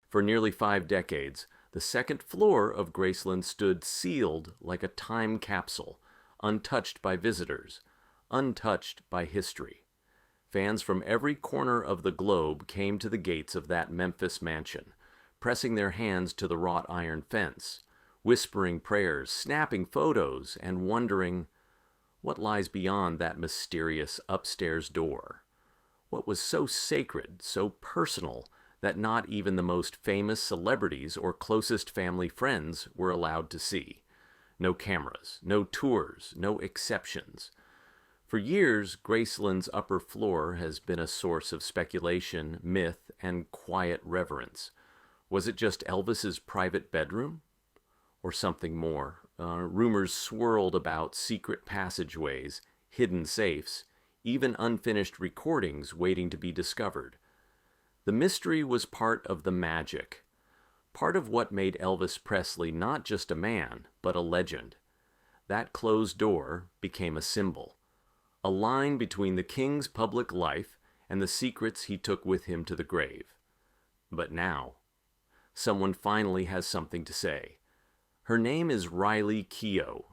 For nearly 5 decades, the second floor of Graceland stood sealed like a time capsule, untouched by visitors, untouched by history. Fans from every corner of the globe came to the gates of that Memphis mansion, pressing their hands to the wrought iron fence, whispering prayers, snapping photos, and wondering what lies beyond that mysterious upstairs door. What was so sacred, so personal, that not even the most famous celebrities or closest family friends were allowed to see? No cameras, no tours, no exceptions. For years, Graceland's upper floor has been a source of speculation, myth, and quiet reverence. Was it just Elvis's private bedroom? Or something more? Rumors swirled about secret passageways, hidden safes, even unfinished recordings waiting to be discovered. The mystery was part of the magic, part of what made Elvis Presley not just a man, but a legend. That closed door became a symbol, a line between the king's public life and the secrets he took with him to the grave. But now, someone finally has something to say. Her name is Riley Keough.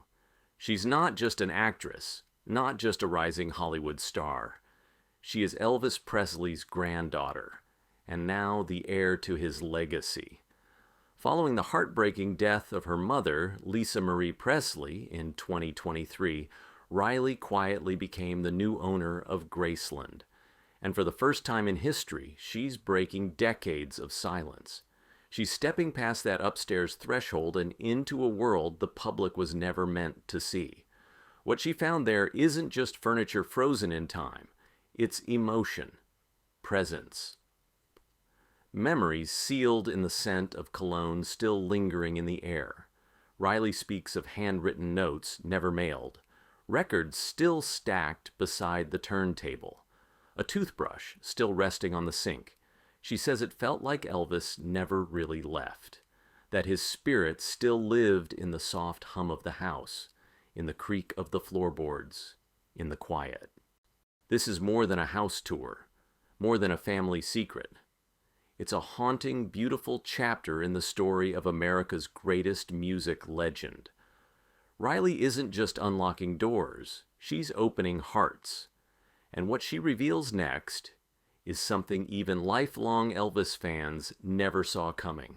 She's not just an actress, not just a rising Hollywood star. She is Elvis Presley's granddaughter, and now the heir to his legacy. Following the heartbreaking death of her mother, Lisa Marie Presley, in 2023, Riley quietly became the new owner of Graceland. And for the first time in history, she's breaking decades of silence. She's stepping past that upstairs threshold and into a world the public was never meant to see. What she found there isn't just furniture frozen in time. It's emotion, presence. Memories sealed in the scent of cologne still lingering in the air. Riley speaks of handwritten notes never mailed. Records still stacked beside the turntable. A toothbrush still resting on the sink. She says it felt like Elvis never really left, that his spirit still lived in the soft hum of the house, in the creak of the floorboards, in the quiet. This is more than a house tour, more than a family secret. It's a haunting, beautiful chapter in the story of America's greatest music legend. Riley isn't just unlocking doors, she's opening hearts. And what she reveals next is something even lifelong Elvis fans never saw coming.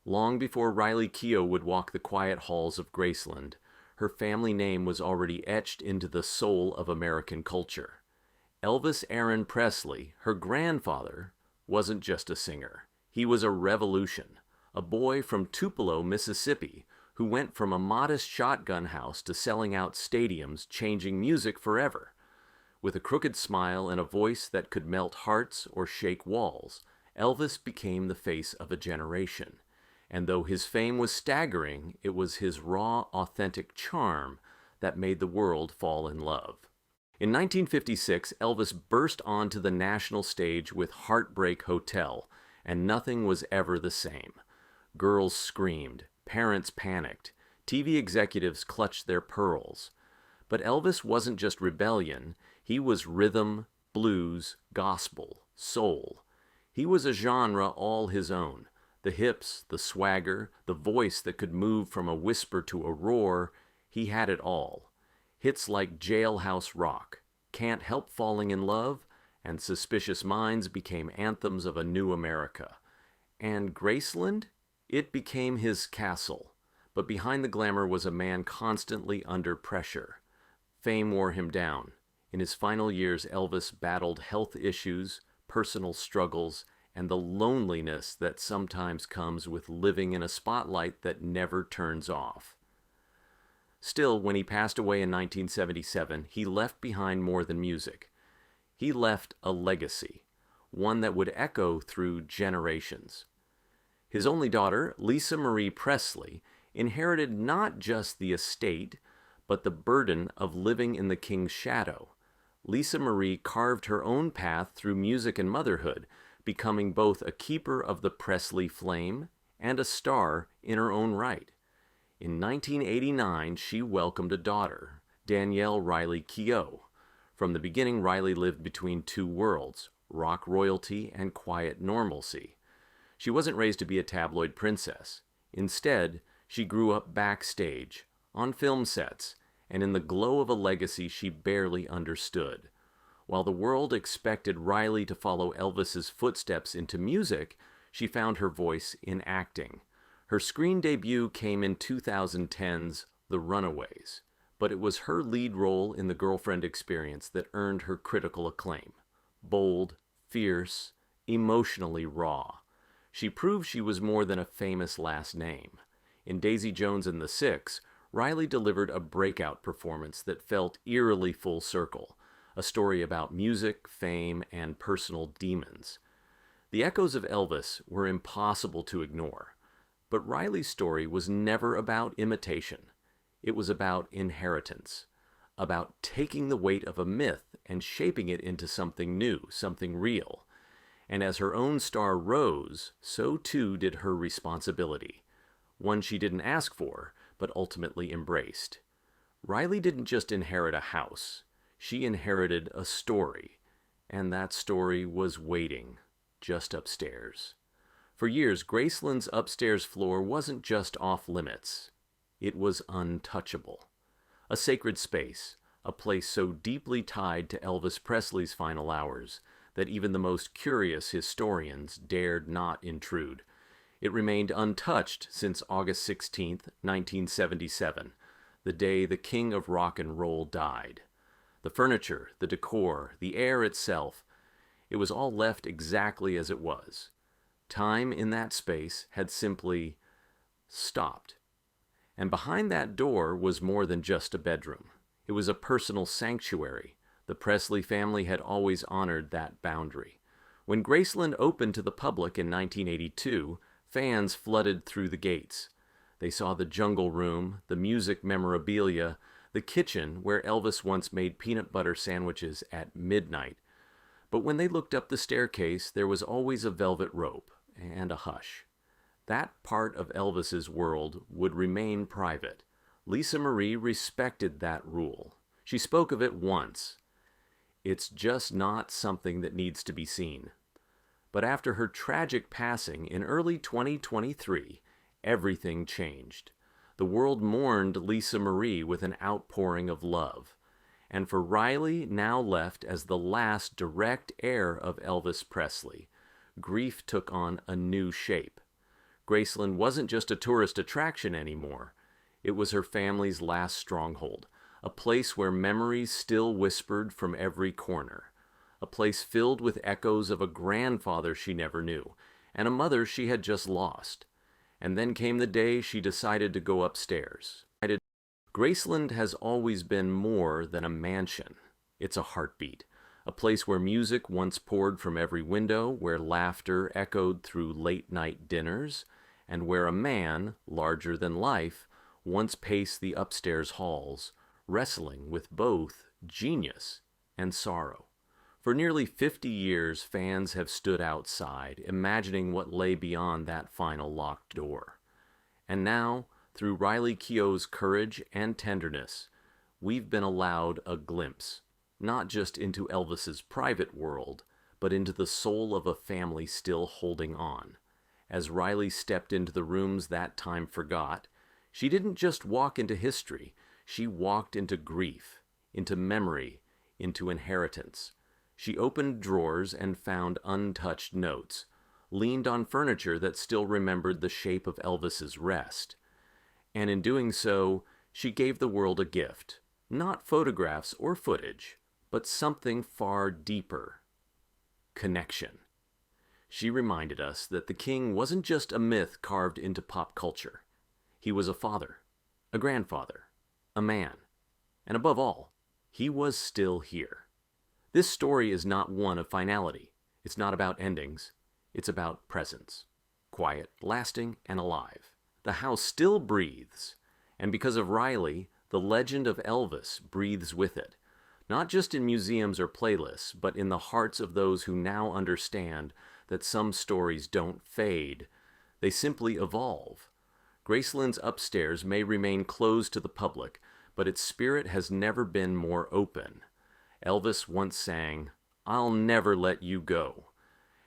Long before Riley Keough would walk the quiet halls of Graceland, her family name was already etched into the soul of American culture. Elvis Aaron Presley, her grandfather, wasn't just a singer. He was a revolution, a boy from Tupelo, Mississippi, who went from a modest shotgun house to selling out stadiums, changing music forever. With a crooked smile and a voice that could melt hearts or shake walls, Elvis became the face of a generation. And though his fame was staggering, it was his raw, authentic charm that made the world fall in love. In 1956, Elvis burst onto the national stage with Heartbreak Hotel, and nothing was ever the same. Girls screamed, parents panicked, TV executives clutched their pearls. But Elvis wasn't just rebellion. He was rhythm, blues, gospel, soul. He was a genre all his own. The hips, the swagger, the voice that could move from a whisper to a roar, he had it all. Hits like Jailhouse Rock, Can't Help Falling in Love, and Suspicious Minds became anthems of a new America. And Graceland? It became his castle. But behind the glamour was a man constantly under pressure. Fame wore him down. In his final years, Elvis battled health issues, personal struggles, and the loneliness that sometimes comes with living in a spotlight that never turns off. Still, when he passed away in 1977, he left behind more than music. He left a legacy, one that would echo through generations. His only daughter, Lisa Marie Presley, inherited not just the estate, but the burden of living in the king's shadow. Lisa Marie carved her own path through music and motherhood, becoming both a keeper of the Presley flame and a star in her own right. In 1989, she welcomed a daughter, Danielle Riley Keough. From the beginning, Riley lived between two worlds, rock royalty and quiet normalcy. She wasn't raised to be a tabloid princess. Instead, she grew up backstage, on film sets, and in the glow of a legacy she barely understood. While the world expected Riley to follow Elvis's footsteps into music, she found her voice in acting. Her screen debut came in 2010's The Runaways, but it was her lead role in The Girlfriend Experience that earned her critical acclaim. Bold, fierce, emotionally raw. She proved she was more than a famous last name. In Daisy Jones and the Six, Riley delivered a breakout performance that felt eerily full circle, a story about music, fame, and personal demons. The echoes of Elvis were impossible to ignore, but Riley's story was never about imitation. It was about inheritance, about taking the weight of a myth and shaping it into something new, something real. And as her own star rose, so too did her responsibility, one she didn't ask for, but ultimately embraced. Riley didn't just inherit a house, she inherited a story, and that story was waiting just upstairs. For years, Graceland's upstairs floor wasn't just off limits. It was untouchable. A sacred space, a place so deeply tied to Elvis Presley's final hours that even the most curious historians dared not intrude. It remained untouched since August 16, 1977, the day the king of rock and roll died. The furniture, the decor, the air itself, it was all left exactly as it was. Time in that space had simply stopped. And behind that door was more than just a bedroom. It was a personal sanctuary. The Presley family had always honored that boundary. When Graceland opened to the public in 1982, fans flooded through the gates. They saw the jungle room, the music memorabilia, the kitchen where Elvis once made peanut butter sandwiches at midnight. But when they looked up the staircase, there was always a velvet rope and a hush. That part of Elvis's world would remain private. Lisa Marie respected that rule. She spoke of it once. It's just not something that needs to be seen. But after her tragic passing in early 2023, everything changed. The world mourned Lisa Marie with an outpouring of love. And for Riley, now left as the last direct heir of Elvis Presley, grief took on a new shape. Graceland wasn't just a tourist attraction anymore. It was her family's last stronghold, a place where memories still whispered from every corner, a place filled with echoes of a grandfather she never knew, and a mother she had just lost. And then came the day she decided to go upstairs. Graceland has always been more than a mansion. It's a heartbeat, a place where music once poured from every window, where laughter echoed through late-night dinners, and where a man, larger than life, once paced the upstairs halls, wrestling with both genius and sorrow. For nearly 50 years, fans have stood outside, imagining what lay beyond that final locked door. And now, through Riley Keough's courage and tenderness, we've been allowed a glimpse, not just into Elvis's private world, but into the soul of a family still holding on. As Riley stepped into the rooms that time forgot, she didn't just walk into history, she walked into grief, into memory, into inheritance. She opened drawers and found untouched notes, leaned on furniture that still remembered the shape of Elvis's rest. And in doing so, she gave the world a gift, not photographs or footage, but something far deeper: connection. She reminded us that the king wasn't just a myth carved into pop culture. He was a father, a grandfather, a man, and above all, he was still here. This story is not one of finality. It's not about endings. It's about presence. Quiet, lasting, and alive. The house still breathes, and because of Riley, the legend of Elvis breathes with it. Not just in museums or playlists, but in the hearts of those who now understand that some stories don't fade. They simply evolve. Graceland's upstairs may remain closed to the public, but its spirit has never been more open. Elvis once sang, "I'll never let you go."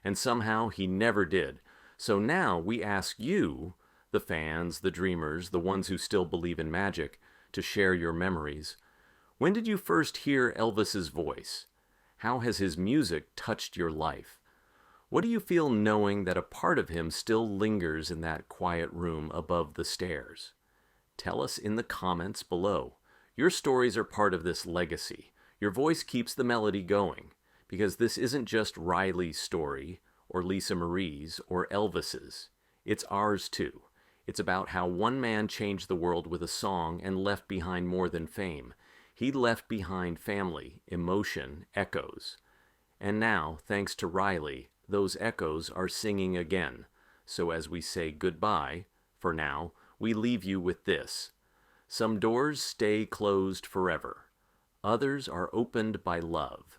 And somehow he never did. So now we ask you, the fans, the dreamers, the ones who still believe in magic, to share your memories. When did you first hear Elvis's voice? How has his music touched your life? What do you feel knowing that a part of him still lingers in that quiet room above the stairs? Tell us in the comments below. Your stories are part of this legacy. Your voice keeps the melody going, because this isn't just Riley's story, or Lisa Marie's, or Elvis's. It's ours too. It's about how one man changed the world with a song and left behind more than fame. He left behind family, emotion, echoes. And now, thanks to Riley, those echoes are singing again. So as we say goodbye, for now, we leave you with this. Some doors stay closed forever. Others are opened by love.